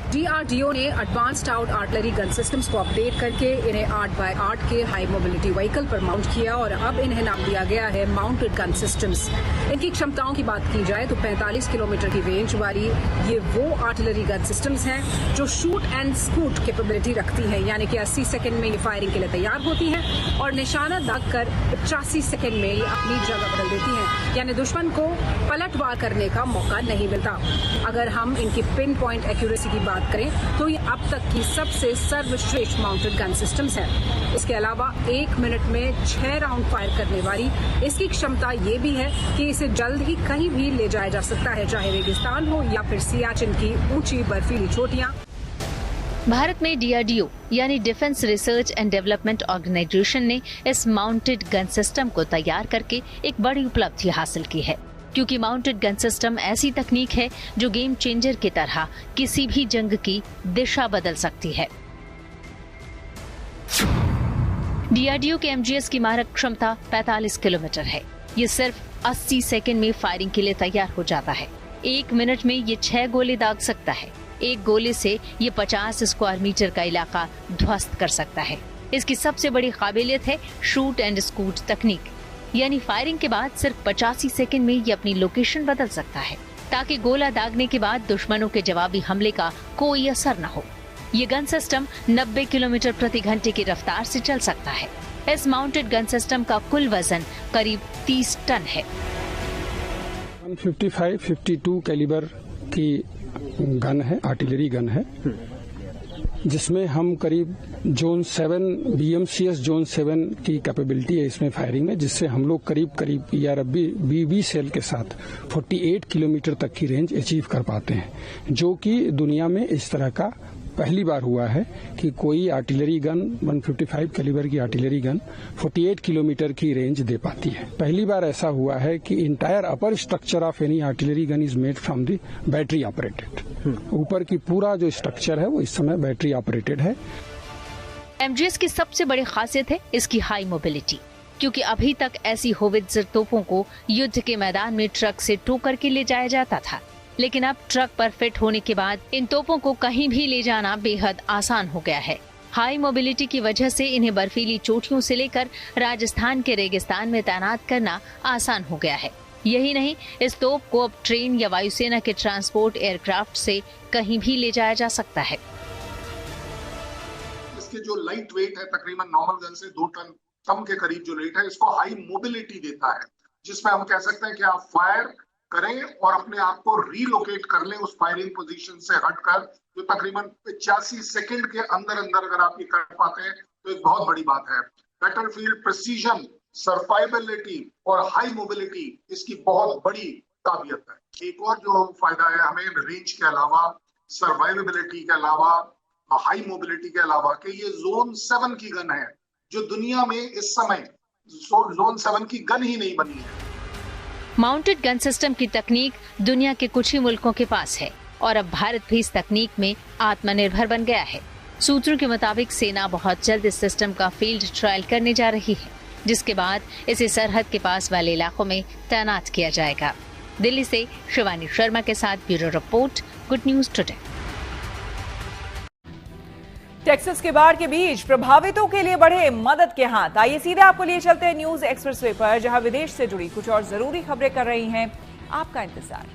DRDO ने advanced out artillery gun systems को अपडेट करके इन्हें 8x8 के हाई मोबिलिटी व्हीकल पर माउंट किया और अब इन्हें नाम दिया गया है माउंटेड गन सिस्टम्स। इनकी क्षमताओं की बात की जाए तो 45 किलोमीटर की रेंज वाली ये वो आर्टिलरी गन सिस्टम्स हैं जो शूट एंड स्कूट कैपेबिलिटी रखती हैं, यानी कि 80 सेकेंड में ये फायरिंग के लिए तैयार होती हैं और निशाना दागकर 85 सेकेंड में ये अपनी जगह बदल देती हैं, यानी दुश्मन को पलटवार करने का मौका नहीं मिलता। अगर हम इनकी पिन पॉइंट एक्यूरेसी की बात करें तो ये अब तक की सबसे सर्वश्रेष्ठ माउंटेड गन सिस्टम्स है। इसके अलावा 1 मिनट में 6 राउंड फायर करने वाली इसकी क्षमता ये भी है कि इसे जल्द ही कहीं भी ले जाया जा सकता है, चाहे रेगिस्तान हो या फिर सियाचिन की ऊंची बर्फीली चोटियां। भारत में DRDO यानी defence research and development organisation ने इस माउंटेड गन सिस्टम को तैयार करके एक बड़ी उपलब्धि हासिल की है, क्योंकि माउंटेड गन सिस्टम ऐसी तकनीक है जो गेम चेंजर की तरह किसी भी जंग की दिशा बदल सकती है। DRDO के MGS की मारक क्षमता 45 किलोमीटर है। ये सिर्फ 80 सेकंड में फायरिंग के लिए तैयार हो जाता है। 1 मिनट में ये 6 गोले दाग सकता है। एक गोले से ये 50 स्क्वायर मीटर का इलाका ध्वस्त कर सकता है। इसकी सबसे बड़ी काबिलियत है शूट एंड स्कूट तकनीक, यानी फायरिंग के बाद सिर्फ 85 सेकंड में ये अपनी लोकेशन बदल सकता है, ताकि गोला दागने के बाद दुश्मनों के जवाबी हमले का कोई असर न हो। ये गन सिस्टम 90 किलोमीटर प्रति घंटे की रफ्तार से चल सकता है। इस माउंटेड गन सिस्टम का कुल वजन करीब 30 टन है। 155-52 कैलिबर की गन है, आर्टिलरी गन है, जिसमें हम करीब जोन 7 BMCS जोन 7 की कैपेबिलिटी है इसमें फायरिंग में, जिससे हम लोग करीब BB सेल के साथ 48 किलोमीटर तक की रेंज अचीव कर पाते हैं, जो कि दुनिया में इस तरह का पहली बार हुआ है कि कोई आर्टिलरी गन 155 कैलिबर की आर्टिलरी गन 48 किलोमीटर की रेंज दे पाती है। पहली बार ऐसा हुआ है कि entire upper structure of any artillery gun is made from the battery operated. ऊपर की पूरा जो स्ट्रक्चर है वो इस समय बैटरी ऑपरेटेड है। MGS की सबसे बड़ी खासियत है इसकी हाई मोबिलिटी, क्योंकि अभी तक ऐसी होवित्जर तोपों को युद्ध के मैदान में ट्रक से टो करके ले जाया जाता था, लेकिन अब ट्रक पर फिट होने के बाद इन तोपों को कहीं भी ले जाना बेहद आसान हो गया है। हाई मोबिलिटी की वजह से इन्हें बर्फीली चोटियों से लेकर राजस्थान के रेगिस्तान में तैनात करना आसान हो गया है। यही नहीं, इस तोप को अब ट्रेन या वायुसेना के ट्रांसपोर्ट एयरक्राफ्ट से कहीं भी ले जाया जा सकता है। इसके जो लाइट वेट है तकरीबन नॉर्मल गन से 2 टन कम के करीब जो वेट है, इसको हाई मोबिलिटी देता है, जिसमें हम कह सकते हैं कि आप फायर करें और अपने आप को रीलोकेट कर लें उस फायरिंग पोजीशन से हटकर, जो तकरीबन 85 सेकंड के अंदर अगर आप ये कर पाते हैं तो एक बहुत बड़ी बात है। बैटलफील्ड प्रिसीजन, सर्वाइवबिलिटी और हाई मोबिलिटी इसकी बहुत बड़ी काबिलियत है। एक और जो फायदा है हमें रेंज के अलावा, सर्वाइवबिलिटी के अलावा, हाई मोबिलिटी के अलावा, कि ये जोन 7 की गन है, जो दुनिया में इस समय जोन 7 की गन ही नहीं बनी है। माउंटेड गन सिस्टम की तकनीक दुनिया के कुछ ही मुल्कों के पास है और अब भारत भी इस तकनीक में आत्मनिर्भर बन गया है। सूत्रों के मुताबिक सेना बहुत जल्द इस सिस्टम का फील्ड ट्रायल करने जा रही है, जिसके बाद इसे सरहद के पास वाले इलाकों में तैनात किया जाएगा। दिल्ली से शिवानी शर्मा के साथ bureau report, good news today. Texas के बाढ़ के बीच प्रभावितों के लिए बढ़े मदद के हाथ। आइए सीधे आपको लिए चलते हैं न्यूज एक्सप्रेसवे पर, जहां विदेश से जुड़ी कुछ और जरूरी खबरें कर रही हैं आपका इंतजार।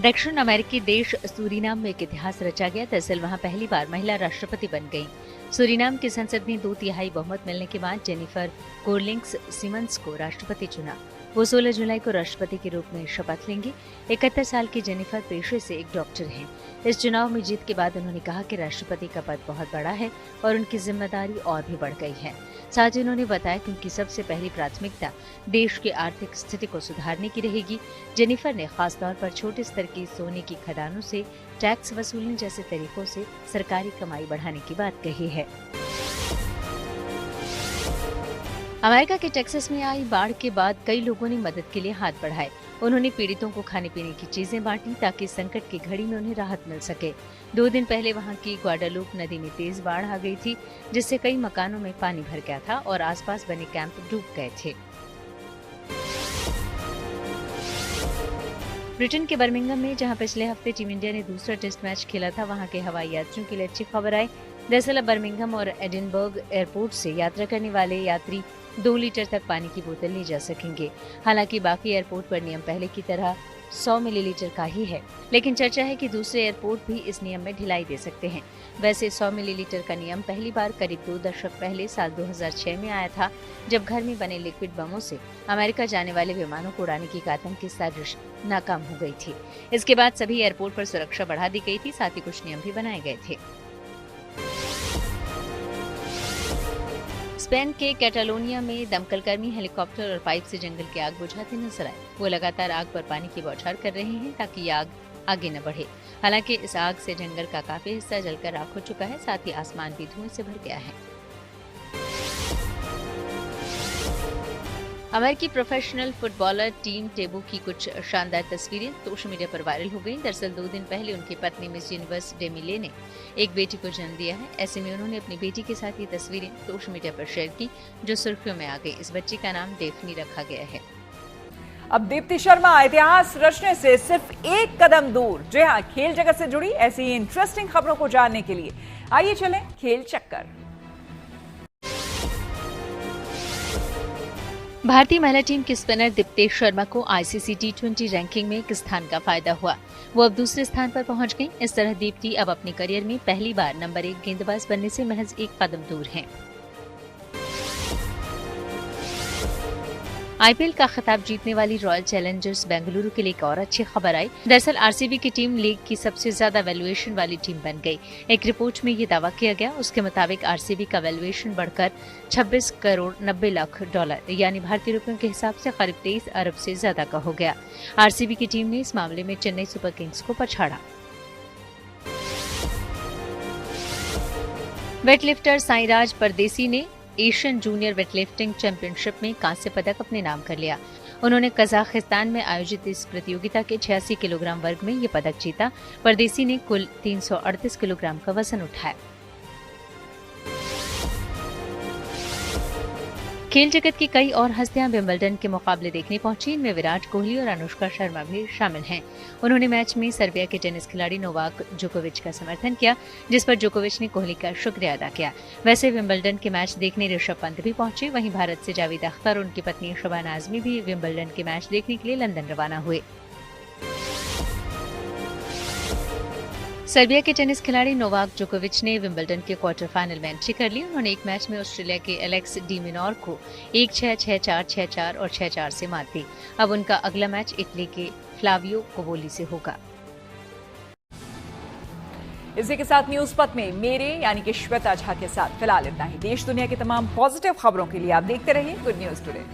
दक्षिण अमेरिकी देश सूरीनाम में एक इतिहास रचा गया। दरअसल वहां पहली बार महिला राष्ट्रपति बन गई। सूरीनाम की संसद ने 2/3 बहुमत मिलने के बाद जेनिफर कोर्लिंग्स सिमन्स को राष्ट्रपति चुना। वो 16 जुलाई को राष्ट्रपति के रूप में शपथ लेंगी। 71 साल की जेनिफर पेशे से एक डॉक्टर हैं। इस चुनाव में जीत के बाद उन्होंने कहा कि राष्ट्रपति का पद बहुत बड़ा है और उनकी जिम्मेदारी और भी बढ़ गई है। साथ ही उन्होंने बताया कि उनकी सबसे पहली प्राथमिकता देश की आर्थिक स्थिति को सुधारने की रहेगी। जेनिफर ने खासतौर पर छोटे स्तर की सोने की खदानों से टैक्स वसूलने जैसे तरीकों से सरकारी कमाई बढ़ाने की बात कही है। अमेरिका के टेक्सास में आई बाढ़ के बाद कई लोगों ने मदद के लिए हाथ बढ़ाए। उन्होंने पीड़ितों को खाने पीने की चीजें बांटी ताकि संकट की घड़ी में उन्हें राहत मिल सके। 2 दिन पहले वहां की ग्वाडालूप नदी में तेज बाढ़ आ गई थी, जिससे कई मकानों में पानी भर गया था और आसपास बने कैंप डूब गए थे। ब्रिटेन के बर्मिंघम में जहां पिछले हफ्ते टीम इंडिया ने दूसरा टेस्ट मैच खेला था, वहां के हवाई यात्रियों के लिए अच्छी खबर आई। दरअसल अब बर्मिंघम और एडिनबर्ग एयरपोर्ट से यात्रा करने वाले यात्री 2 लीटर तक पानी की बोतल ले जा सकेंगे। हालांकि बाकी एयरपोर्ट पर नियम पहले की तरह 100 मिलीलीटर का ही है, लेकिन चर्चा है कि दूसरे एयरपोर्ट भी इस नियम में ढिलाई दे सकते हैं। वैसे 100 मिलीलीटर का नियम पहली बार करीब 2 दशक पहले साल 2006 में आया था, जब घर में बने लिक्विड बमों से अमेरिका जाने वाले विमानों को उड़ाने की आतंकी साजिश नाकाम हो गई थी। इसके बाद सभी एयरपोर्ट पर सुरक्षा बढ़ा दी गई थी, साथ ही कुछ नियम भी बनाए गए थे। स्पेन के कैटालोनिया में दमकल कर्मी हेलीकॉप्टर और पाइप से जंगल की आग बुझाते नजर आए। वो लगातार आग पर पानी की बौछार कर रहे हैं ताकि ये आग आगे न बढ़े। हालांकि इस आग से जंगल का काफी हिस्सा जलकर राख हो चुका है, साथ ही आसमान भी धुएं से भर गया है। अमेरिकी प्रोफेशनल फुटबॉलर टीम टेबू की कुछ शानदार तस्वीरें सोशल मीडिया पर वायरल हो गईं। दरअसल 2 दिन पहले उनकी पत्नी मिस यूनिवर्स डेमी ले ने एक बेटी को जन्म दिया है। ऐसे में उन्होंने अपनी बेटी के साथ ये तस्वीरें सोशल मीडिया पर शेयर की, जो सुर्खियों में आ गई। इस बच्ची का नाम डेफनी रखा गया है। अब दीप्ति शर्मा इतिहास रचने से सिर्फ 1 कदम दूर। जी हाँ, खेल जगत से जुड़ी ऐसी ही इंटरेस्टिंग खबरों को जानने के लिए आइए चलें खेल चक्कर। भारतीय महिला टीम के स्पिनर दीप्ति शर्मा को आईसीसी T20 रैंकिंग में एक स्थान का फायदा हुआ। वो अब दूसरे स्थान पर पहुंच गई। इस तरह दीप्ति अब अपने करियर में पहली बार नंबर 1 गेंदबाज बनने से महज 1 कदम दूर हैं। आईपीएल का खिताब जीतने वाली रॉयल चैलेंजर्स बेंगलुरु के लिए एक और अच्छी खबर आई। दरअसल आरसीबी की टीम लीग की सबसे ज्यादा वैल्यूएशन वाली टीम बन गई। एक रिपोर्ट में ये दावा किया गया, उसके मुताबिक आरसीबी का वैल्यूएशन बढ़कर 26 करोड़ 90 लाख डॉलर यानी भारतीय रुपयों के हिसाब से करीब 23 अरब से ज्यादा का हो गया। आरसीबी की टीम ने इस मामले में चेन्नई सुपर किंग्स को पछाड़ा। वेटलिफ्टर साईराज परदेसी ने एशियन जूनियर वेटलिफ्टिंग चैंपियनशिप में कांस्य पदक अपने नाम कर लिया। उन्होंने कजाकिस्तान में आयोजित इस प्रतियोगिता के 86 किलोग्राम वर्ग में ये पदक जीता। परदेसी ने कुल 338 किलोग्राम का वजन उठाया। खेल जगत की कई और हस्तियां विंबलडन के मुकाबले देखने पहुंची। इनमें विराट कोहली और अनुष्का शर्मा भी शामिल हैं। उन्होंने मैच में सर्बिया के टेनिस खिलाड़ी नोवाक जोकोविच का समर्थन किया, जिस पर जोकोविच ने कोहली का शुक्रिया अदा किया। वैसे विंबलडन के मैच देखने ऋषभ पंत भी पहुंचे। वहीं भारत से जावेद अख्तर और उनकी पत्नी शबाना आजमी भी विंबलडन के मैच देखने के लिए लंदन रवाना हुए। सर्बिया के टेनिस खिलाड़ी नोवाक जोकोविच ने विंबलडन के क्वार्टर फाइनल में एंट्री कर ली। उन्होंने एक मैच में ऑस्ट्रेलिया के एलेक्स डी मिनोर को 1-6, 6-4, 6-4 और 6-4 से मात दी। अब उनका अगला मैच इटली के फ्लावियो कोवोली से होगा। इसी के साथ न्यूज पथ में मेरे यानी कि श्वेता झा के साथ फिलहाल इतना ही। देश दुनिया की तमाम पॉजिटिव खबरों के लिए आप देखते रहिए गुड न्यूज टुडे।